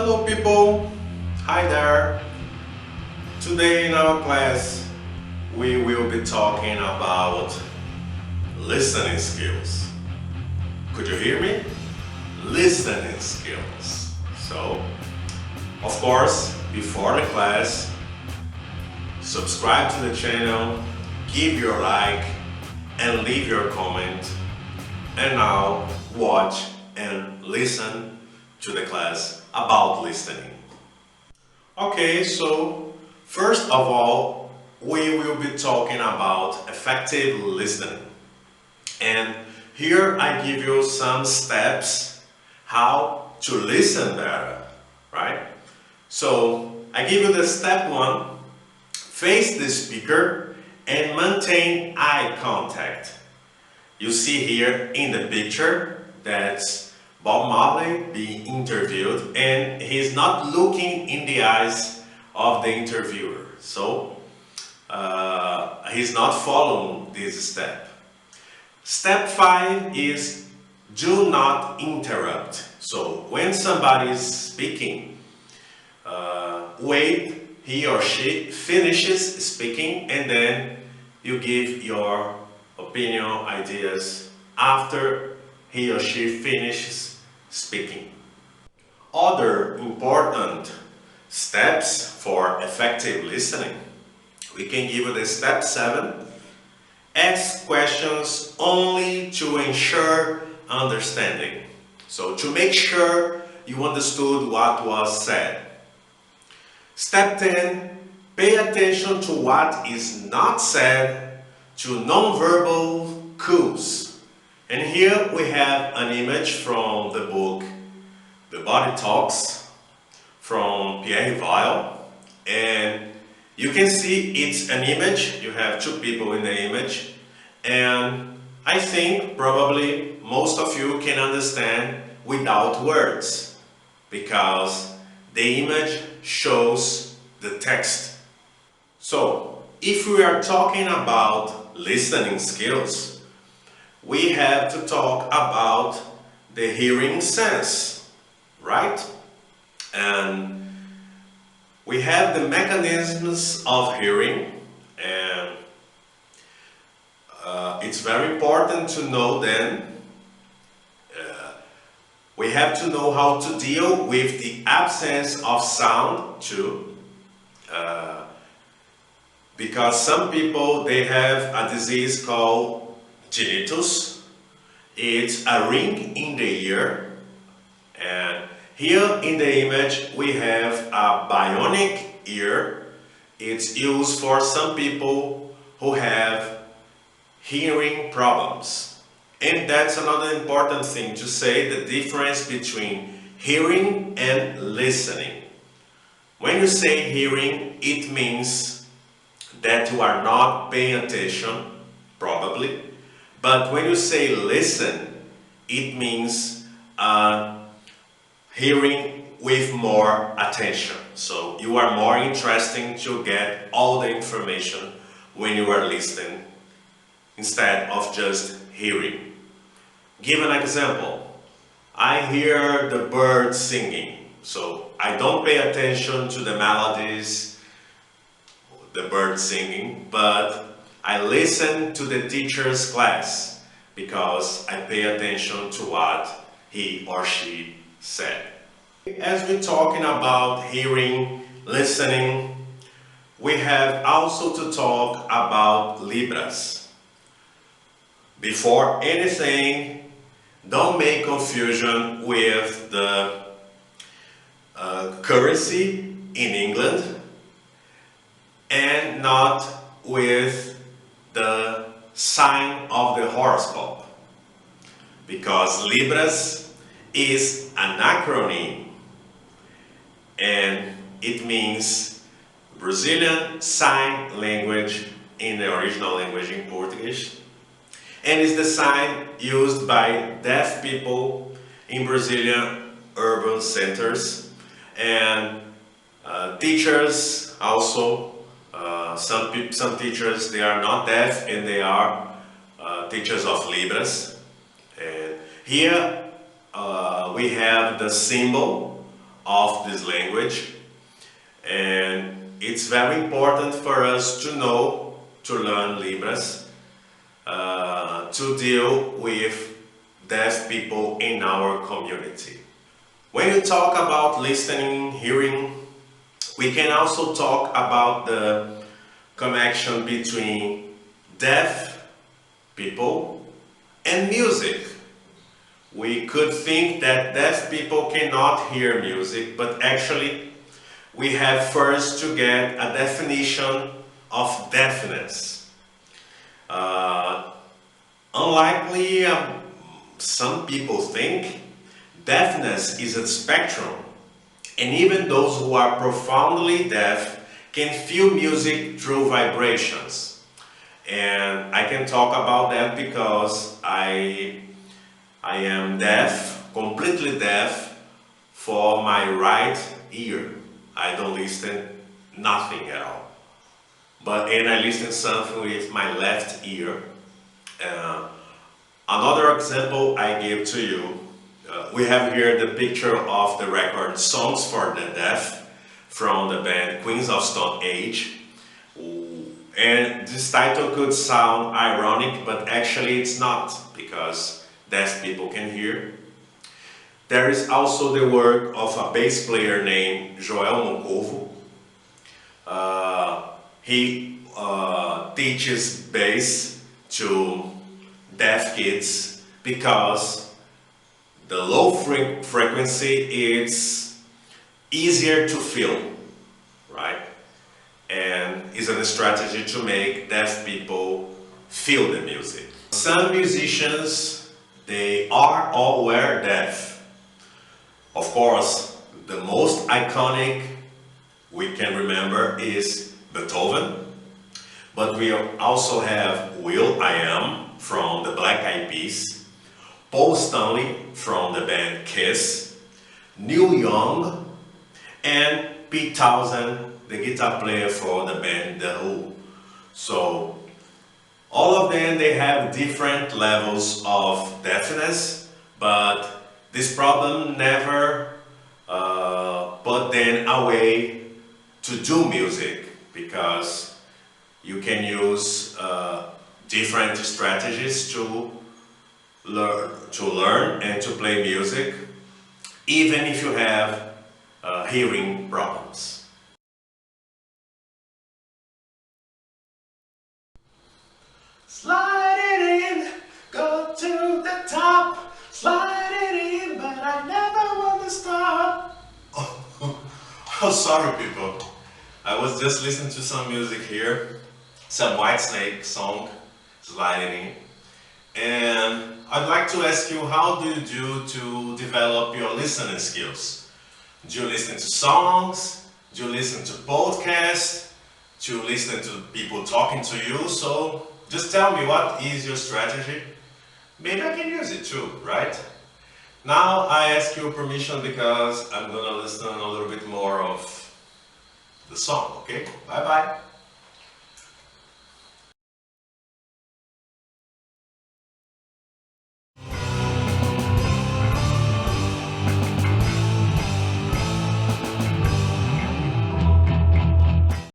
Hello people, hi there. Today in our class we will be talking about listening skills. Could you hear me? Listening skills. So, of course, before the class, subscribe to the channel, give your like and leave your comment, and now watch and listen to the class about listening. Okay, so first of all, we will be talking about effective listening. And here I give you some steps how to listen better, right? So I give you the step one, face the speaker and maintain eye contact. You see here in the picture that's Bob Marley being interviewed and he's not looking in the eyes of the interviewer. So he's not following this step. Step 5 is do not interrupt. So when somebody is speaking, wait he or she finishes speaking and then you give your opinion, ideas after he or she finishes speaking. Other important steps for effective listening. We can give you the step 7. Ask questions only to ensure understanding. So to make sure you understood what was said. Step 10. Pay attention to what is not said, to nonverbal cues. And here we have an image from the book The Body Talks from Pierre Weil, and you can see it's an image. You have two people in the image, and I think probably most of you can understand without words because the image shows the text. So if we are talking about listening skills, we have to talk about the hearing sense, right? And we have the mechanisms of hearing, and it's very important to know then we have to know how to deal with the absence of sound too. Because some people, they have a disease called tinnitus. It's a ring in the ear, and here in the image we have a bionic ear. It's used for some people who have hearing problems. And that's another important thing to say, the difference between hearing and listening. When you say hearing, it means that you are not paying attention, probably. But when you say listen, it means hearing with more attention. So you are more interested to get all the information when you are listening instead of just hearing. Give an example. I hear the birds singing, so I don't pay attention to the melodies, the birds singing, but I listen to the teacher's class because I pay attention to what he or she said. As we're talking about hearing, listening, we have also to talk about Libras. Before anything, don't make confusion with the currency in England and not with the sign of the horoscope, because Libras is an acronym and it means Brazilian Sign Language in the original language in Portuguese, and is the sign used by deaf people in Brazilian urban centers and teachers also. Some teachers, they are not deaf and they are teachers of Libras. And here we have the symbol of this language, and it's very important for us to know, to learn Libras, to deal with deaf people in our community. When you talk about listening, hearing, we can also talk about the connection between deaf people and music. We could think that deaf people cannot hear music, but actually we have first to get a definition of deafness. Unlikely, some people think deafness is a spectrum, and even those who are profoundly deaf can feel music through vibrations. And I can talk about that because I am deaf, completely deaf, for my right ear. I don't listen nothing at all. And I listen something with my left ear. Another example I give to you, we have here the picture of the record Songs for the Deaf from the band Queens of Stone Age. And this title could sound ironic, but actually it's not, because deaf people can hear. There is also the work of a bass player named Joel Moncovo. He teaches bass to deaf kids because the low frequency is easier to feel, right? And is a strategy to make deaf people feel the music. Some musicians, they are or were deaf. Of course, the most iconic we can remember is Beethoven, but we also have will.i.am from the Black Eyed Peas, Paul Stanley from the band Kiss, Neil Young, and Pete Townsend, the guitar player for the band The Who. So all of them, they have different levels of deafness, but this problem never put them away to do music, because you can use different strategies to learn and to play music, even if you have hearing problems. Slide it in, go to the top, slide it in, but I never want to stop. Oh, sorry people. I was just listening to some music here, some Whitesnake song, Slide It In. And I'd like to ask you, how do you do to develop your listening skills? Do you listen to songs? Do you listen to podcasts? Do you listen to people talking to you? So just tell me, what is your strategy? Maybe I can use it too, right? Now I ask you permission because I'm gonna listen a little bit more of the song, okay? Bye bye.